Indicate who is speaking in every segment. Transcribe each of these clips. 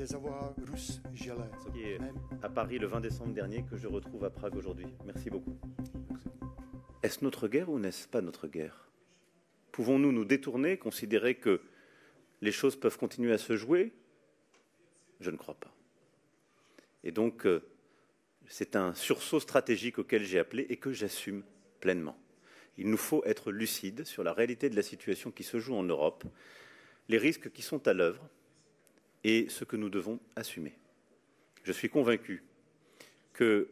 Speaker 1: réservoir russe gelé.
Speaker 2: Qui est à Paris le 20 décembre dernier, que je retrouve à Prague aujourd'hui. Merci beaucoup. Est-ce notre guerre ou n'est-ce pas notre guerre? Pouvons-nous nous détourner, considérer que les choses peuvent continuer à se jouer? Je ne crois pas. Et donc, c'est un sursaut stratégique auquel j'ai appelé et que j'assume pleinement. Il nous faut être lucides sur la réalité de la situation qui se joue en Europe, les risques qui sont à l'œuvre et ce que nous devons assumer. Je suis convaincu que,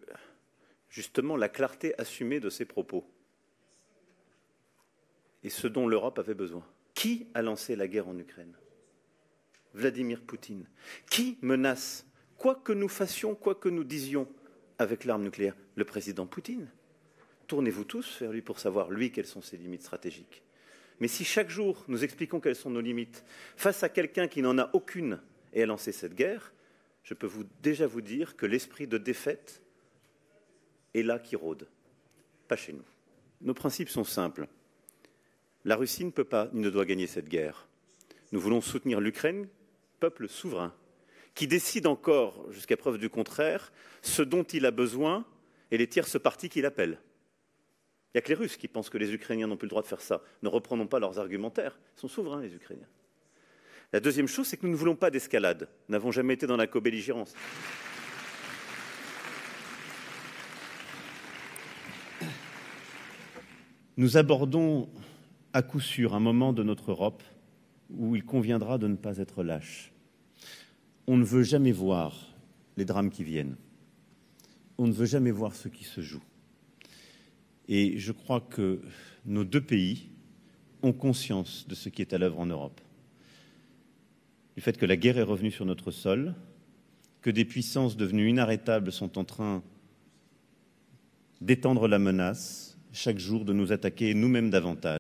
Speaker 2: justement, la clarté assumée de ces propos est ce dont l'Europe avait besoin. Qui a lancé la guerre en Ukraine? Vladimir Poutine. Qui menace, quoi que nous fassions, quoi que nous disions, avec l'arme nucléaire? Le président Poutine. Tournez-vous tous vers lui pour savoir, lui, quelles sont ses limites stratégiques. Mais si chaque jour, nous expliquons quelles sont nos limites, face à quelqu'un qui n'en a aucune et a lancé cette guerre, je peux déjà vous dire que l'esprit de défaite est là qui rôde, pas chez nous. Nos principes sont simples. La Russie ne peut pas ni ne doit gagner cette guerre. Nous voulons soutenir l'Ukraine, peuple souverain, qui décide encore, jusqu'à preuve du contraire, ce dont il a besoin et les tierces parties qu'il appelle. Il n'y a que les Russes qui pensent que les Ukrainiens n'ont plus le droit de faire ça. Ne reprenons pas leurs argumentaires. Ils sont souverains, les Ukrainiens. La deuxième chose, c'est que nous ne voulons pas d'escalade. Nous n'avons jamais été dans la co-belligérance. Nous abordons à coup sûr un moment de notre Europe où il conviendra de ne pas être lâche. On ne veut jamais voir les drames qui viennent. On ne veut jamais voir ce qui se joue. Et je crois que nos deux pays ont conscience de ce qui est à l'œuvre en Europe. Du fait que la guerre est revenue sur notre sol, que des puissances devenues inarrêtables sont en train d'étendre la menace, chaque jour de nous attaquer nous-mêmes davantage.